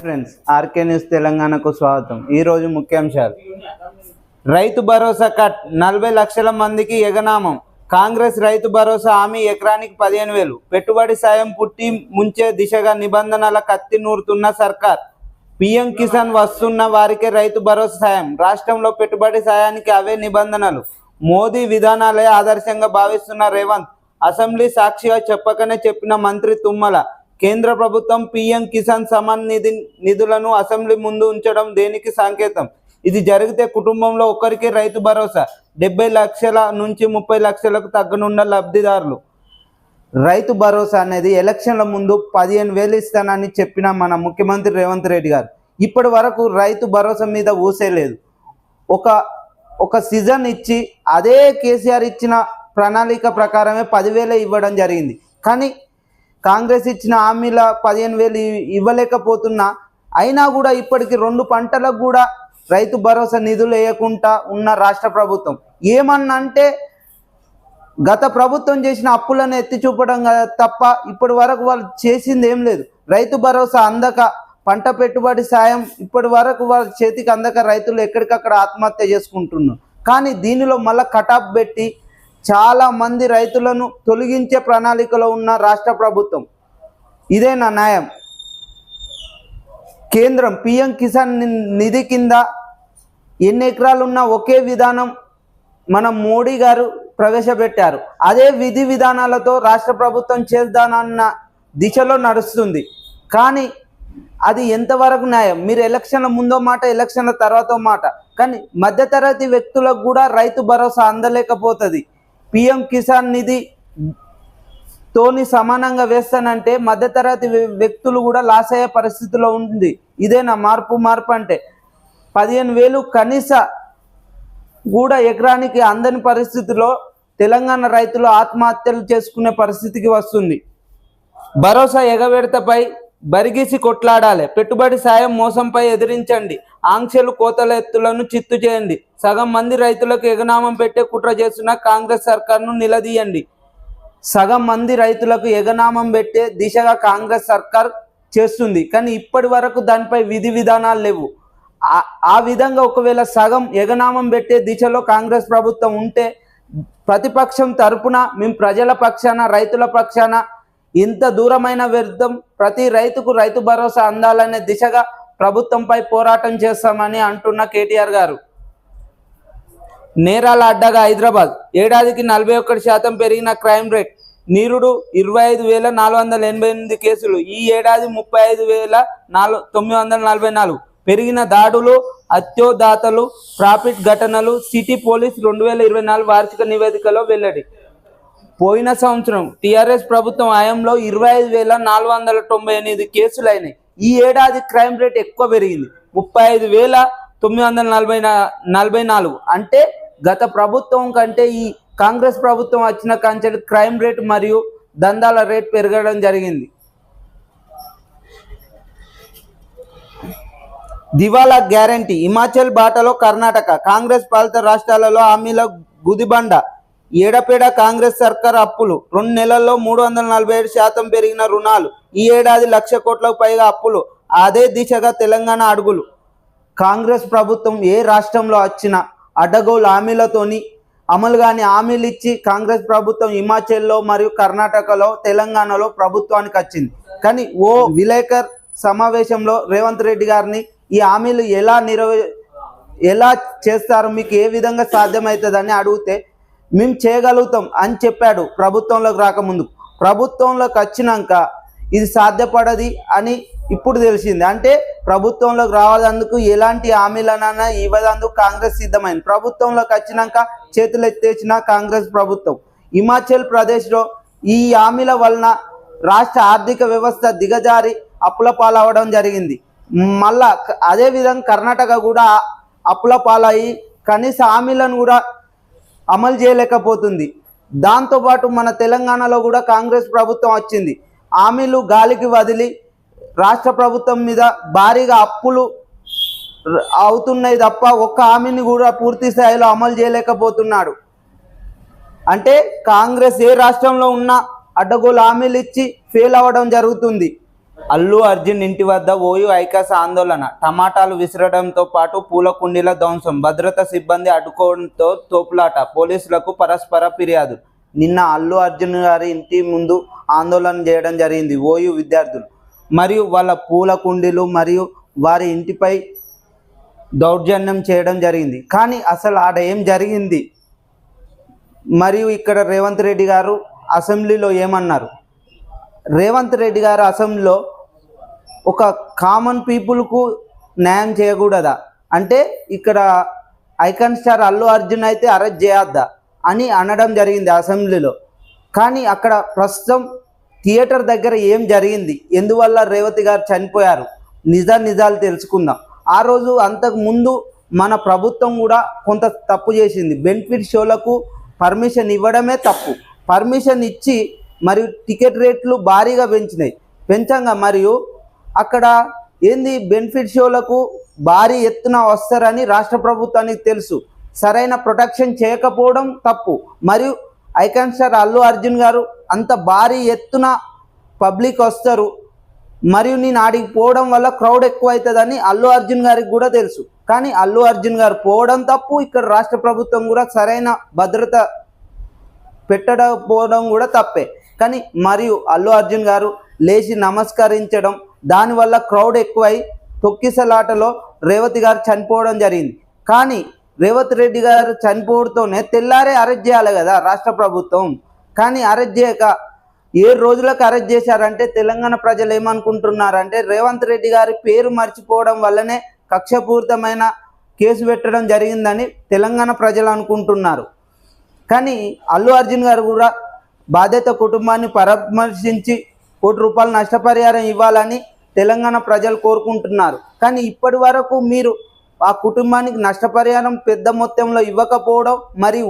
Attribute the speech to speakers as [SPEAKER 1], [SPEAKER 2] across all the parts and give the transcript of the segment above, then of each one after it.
[SPEAKER 1] Friends, RK news తెలంగాణకు స్వాగతం. ఈరోజు ముఖ్యాంశాలు. రైతు భరోసా కట్, 40 లక్షల మందికి ఎగనామం. కాంగ్రెస్ రైతు భరోసా హామీ ఎకరానికి 15,000. పెట్టుబడి సాయం పుట్టి ముంచే దిశగా నిబంధనల కత్తి నూరుతున్న సర్కార్. పీఎం కిసాన్ వస్తున్న వారికే రైతు భరోసా సాయం. రాష్ట్రంలో పెట్టుబడి సాయానికి అవే నిబంధనలు. మోదీ విధానాలే ఆదర్శంగా భావిస్తున్న రేవంత్. అసెంబ్లీ సాక్షిగా చెప్పకనే చెప్పిన మంత్రి తుమ్మల. కేంద్ర ప్రభుత్వం పీఎం కిసాన్ సమాన్ నిధి నిధులను అసెంబ్లీ ముందు ఉంచడం దేనికి సంకేతం? ఇది జరిగితే కుటుంబంలో ఒకరికి రైతు భరోసా. 70 లక్షల నుంచి 30 లక్షలకు తగ్గనున్న లబ్ధిదారులు. రైతు భరోసా అనేది ఎలక్షన్ల ముందు 15,000 ఇస్తానని చెప్పిన మన ముఖ్యమంత్రి రేవంత్ రెడ్డి గారు ఇప్పటి వరకు రైతు భరోసా మీద ఊసేలేదు. ఒక సీజన్ ఇచ్చి అదే కేసీఆర్ ఇచ్చిన ప్రణాళిక ప్రకారమే 10,000 ఇవ్వడం జరిగింది. కానీ కాంగ్రెస్ ఇచ్చిన హామీల 15,000 ఇవ్వలేకపోతున్నా అయినా కూడా ఇప్పటికి 2 పంటలకు కూడా రైతు భరోసా నిధులు వేయకుండా ఉన్న రాష్ట్ర ప్రభుత్వం ఏమన్నంటే గత ప్రభుత్వం చేసిన అప్పులను ఎత్తి చూపడం తప్ప ఇప్పటి వరకు వాళ్ళు చేసింది ఏం లేదు. రైతు భరోసా అందక, పంట పెట్టుబడి సాయం ఇప్పటి వరకు వాళ్ళ చేతికి అందక రైతులు ఎక్కడికక్కడ ఆత్మహత్య చేసుకుంటున్నారు. కానీ దీనిలో మళ్ళీ కటాఫ్ పెట్టి చాలా మంది రైతులను తొలగించే ప్రణాళికలో ఉన్న రాష్ట్ర ప్రభుత్వం. ఇదేనా న్యాయం? కేంద్రం పీఎం కిసాన్ నిధి కింద ఎన్ని ఎకరాలున్నా ఒకే విధానం మన మోడీ గారు ప్రవేశపెట్టారు. అదే విధి విధానాలతో రాష్ట్ర ప్రభుత్వం చేద్దానన్న దిశలో నడుస్తుంది. కానీ అది ఎంతవరకు న్యాయం? మీరు ఎలక్షన్ల ముందో మాట, ఎలక్షన్ల తర్వాతో మాట. కానీ మధ్యతరగతి వ్యక్తులకు కూడా రైతు భరోసా అందలేకపోతుంది. పీఎం కిసాన్ నిధి తోని సమానంగా వేస్తానంటే మధ్యతరగతి వ్యక్తులు కూడా లాస్ అయ్యే పరిస్థితిలో ఉంది. ఇదేనా మార్పు అంటే? 15,000 కనీస కూడా ఎకరానికి అందని పరిస్థితిలో తెలంగాణ రైతులు ఆత్మహత్యలు చేసుకునే పరిస్థితికి వస్తుంది. భరోసా ఎగవేడతపై బరిగీసి కొట్లాడాలి. పెట్టుబడి సాయం మోసంపై ఎదిరించండి. ఆంక్షలు కోతల ఎత్తులను చిత్తు చేయండి. సగం మంది రైతులకు ఎగనామం పెట్టే కుట్ర చేస్తున్న కాంగ్రెస్ సర్కార్ను నిలదీయండి. సగం మంది రైతులకు ఎగనామం పెట్టే దిశగా కాంగ్రెస్ సర్కార్ చేస్తుంది. కానీ ఇప్పటి వరకు దానిపై విధి విధానాలు లేవు. ఆ విధంగా ఒకవేళ సగం ఎగనామం పెట్టే దిశలో కాంగ్రెస్ ప్రభుత్వం ఉంటే ప్రతిపక్షం తరపున మేము ప్రజల పక్షాన, రైతుల పక్షాన ఇంత దూరమైన వ్యర్థం ప్రతి రైతుకు రైతు భరోసా అందాలనే దిశగా ప్రభుత్వంపై పోరాటం చేస్తామని అంటున్న కేటీఆర్ గారు. నేరాల అడ్డగా హైదరాబాద్. ఏడాదికి 41% పెరిగిన క్రైమ్ రేట్. నీరుడు 25,488 కేసులు. ఈ ఏడాది 35,944. పెరిగిన దాడులు, అత్యోదాతలు, ప్రాఫిట్ ఘటనలు. సిటీ పోలీస్ 2024 వార్షిక నివేదికలో వెల్లడి. పోయిన సంవత్సరం టీఆర్ఎస్ ప్రభుత్వం హయాంలో 25,498 కేసులు అయినాయి. ఈ ఏడాది క్రైమ్ రేట్ ఎక్కువ పెరిగింది, 35,944. అంటే గత ప్రభుత్వం కంటే ఈ కాంగ్రెస్ ప్రభుత్వం వచ్చిన కంచెలు క్రైమ్ రేట్ మరియు దందాల రేట్ పెరగడం జరిగింది. దివాలా గ్యారంటీ. హిమాచల్ బాటలో కర్ణాటక. కాంగ్రెస్ పాలిత రాష్ట్రాలలో హామీల గుదిబండ. ఏడపేడ కాంగ్రెస్ సర్కార్ అప్పులు. 2 నెలల్లో 347% పెరిగిన రుణాలు. ఈ ఏడాది 1,00,000 కోట్లకు పైగా అప్పులు. అదే దిశగా తెలంగాణ అడుగులు. కాంగ్రెస్ ప్రభుత్వం ఏ రాష్ట్రంలో వచ్చినా అడ్డగోలు హామీలతోని అమలు కాని హామీలు ఇచ్చి కాంగ్రెస్ ప్రభుత్వం హిమాచల్లో మరియు కర్ణాటకలో, తెలంగాణలో ప్రభుత్వానికి వచ్చింది. కానీ ఓ విలేకర్ సమావేశంలో రేవంత్ రెడ్డి గారిని ఈ హామీలు ఎలా చేస్తారు, మీకు ఏ విధంగా సాధ్యమవుతుందని అడిగితే మేము చేయగలుగుతాం అని చెప్పాడు. ప్రభుత్వంలోకి రాకముందు. ప్రభుత్వంలోకి వచ్చినాక ఇది సాధ్యపడది అని ఇప్పుడు తెలిసింది. అంటే ప్రభుత్వంలోకి రావాలందుకు ఎలాంటి హామీలనైనా ఇవ్వదందుకు కాంగ్రెస్ సిద్ధమైంది. ప్రభుత్వంలోకి వచ్చినాక చేతులు ఎత్తేసిన కాంగ్రెస్ ప్రభుత్వం. హిమాచల్ ప్రదేశ్లో ఈ హామీల వలన రాష్ట్ర ఆర్థిక వ్యవస్థ దిగజారి అప్పుల పాలవడం జరిగింది. మళ్ళా అదేవిధంగా కర్ణాటక కూడా అప్పుల పాలయ్యి కనీస హామీలను కూడా అమలు చేయలేకపోతుంది. దాంతోపాటు మన తెలంగాణలో కూడా కాంగ్రెస్ ప్రభుత్వం వచ్చింది. హామీలు గాలికి వదిలి రాష్ట్ర ప్రభుత్వం మీద భారీగా అప్పులు అవుతున్నాయి తప్ప ఒక్క హామీని కూడా పూర్తి స్థాయిలో అమలు చేయలేకపోతున్నాడు. అంటే కాంగ్రెస్ ఏ రాష్ట్రంలో ఉన్నా అడ్డగోలు హామీలు ఇచ్చి ఫెయిల్ అవ్వడం జరుగుతుంది. అల్లు అర్జున్ ఇంటి వద్ద ఓయూ ఐకాస ఆందోళన, టమాటాలు విసరడంతో పాటు పూల కుండీల ధ్వంసం, భద్రతా సిబ్బంది అడ్డుకోవడంతో తోపులాట, పోలీసులకు పరస్పర ఫిర్యాదు. నిన్న అల్లు అర్జున్ గారి ఇంటి ముందు ఆందోళన చేయడం జరిగింది ఓయూ విద్యార్థులు. మరియు వాళ్ళ పూల కుండీలు మరియు వారి ఇంటిపై దౌర్జన్యం చేయడం జరిగింది. కానీ అసలు ఆడ ఏం జరిగింది? మరియు ఇక్కడ రేవంత్ రెడ్డి గారు అసెంబ్లీలో ఏమన్నారు? రేవంత్ రెడ్డి గారు అసెంబ్లీలో ఒక కామన్ పీపుల్కు న్యాయం చేయకూడదా అంటే ఇక్కడ ఐకాన్ స్టార్ అల్లు అర్జున్ అయితే అరెస్ట్ చేయొద్దా అని అనడం జరిగింది అసెంబ్లీలో. కానీ అక్కడ ప్రస్తుతం థియేటర్ దగ్గర ఏం జరిగింది, ఎందువల్ల రేవతి గారు చనిపోయారు, నిజాలు తెలుసుకుందాం. ఆ రోజు అంతకు ముందు మన ప్రభుత్వం కూడా కొంత తప్పు చేసింది. బెనిఫిట్ షోలకు పర్మిషన్ ఇవ్వడమే తప్పు. పర్మిషన్ ఇచ్చి మరియు టికెట్ రేట్లు భారీగా పెంచంగా మరియు అక్కడ ఏంది బెనిఫిట్ షోలకు భారీ ఎత్తున వస్తారని రాష్ట్ర ప్రభుత్వానికి తెలుసు. సరైన ప్రొటెక్షన్ చేయకపోవడం తప్పు. మరియు ఐకాన్ స్టార్ అల్లు అర్జున్ గారు అంత భారీ ఎత్తున పబ్లిక్ వస్తారు మరియు నేను ఆడికి పోవడం వల్ల క్రౌడ్ ఎక్కువ అవుతుందని అల్లు అర్జున్ గారికి కూడా తెలుసు. కానీ అల్లు అర్జున్ గారు పోవడం తప్పు. ఇక్కడ రాష్ట్ర ప్రభుత్వం కూడా సరైన భద్రత పెట్టకపోవడం కూడా తప్పే. కానీ మరియు అల్లు అర్జున్ గారు లేచి నమస్కరించడం, దానివల్ల క్రౌడ్ ఎక్కువై తొక్కిసలాటలో రేవతి గారు చనిపోవడం జరిగింది. కానీ రేవంత్ రెడ్డి గారు చనిపోవడంతోనే తెల్లారే అరెస్ట్ చేయాలి కదా రాష్ట్ర ప్రభుత్వం. కానీ అరెస్ట్ చేయక 7 రోజులకు అరెస్ట్ చేశారంటే తెలంగాణ ప్రజలు ఏమనుకుంటున్నారంటే రేవంత్ రెడ్డి గారి పేరు మర్చిపోవడం వల్లనే కక్షపూరితమైన కేసు పెట్టడం జరిగిందని తెలంగాణ ప్రజలు అనుకుంటున్నారు. కానీ అల్లు అర్జున్ గారు కూడా బాధిత కుటుంబాన్ని పరామర్శించి ₹1 నష్టపరిహారం ఇవ్వాలని తెలంగాణ ప్రజలు కోరుకుంటున్నారు. కానీ ఇప్పటి వరకు మీరు ఆ కుటుంబానికి నష్టపరిహారం పెద్ద మొత్తంలో ఇవ్వకపోవడం, మరి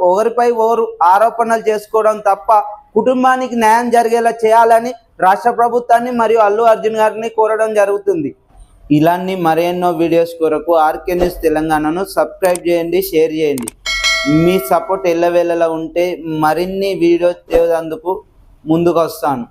[SPEAKER 1] ఒకరిపై ఒకరు ఆరోపణలు చేసుకోవడం తప్ప కుటుంబానికి న్యాయం జరిగేలా చేయాలని రాష్ట్ర ప్రభుత్వాన్ని మరియు అల్లు అర్జున్ గారిని కోరడం జరుగుతుంది. ఇలాంటి మరెన్నో వీడియోస్ కొరకు ఆర్కే న్యూస్ తెలంగాణను సబ్స్క్రైబ్ చేయండి, షేర్ చేయండి. మీ సపోర్ట్ ఎల్లవేళలా ఉంటే మరిన్ని వీడియోస్ చేసేందుకు ముందుకు వస్తాను.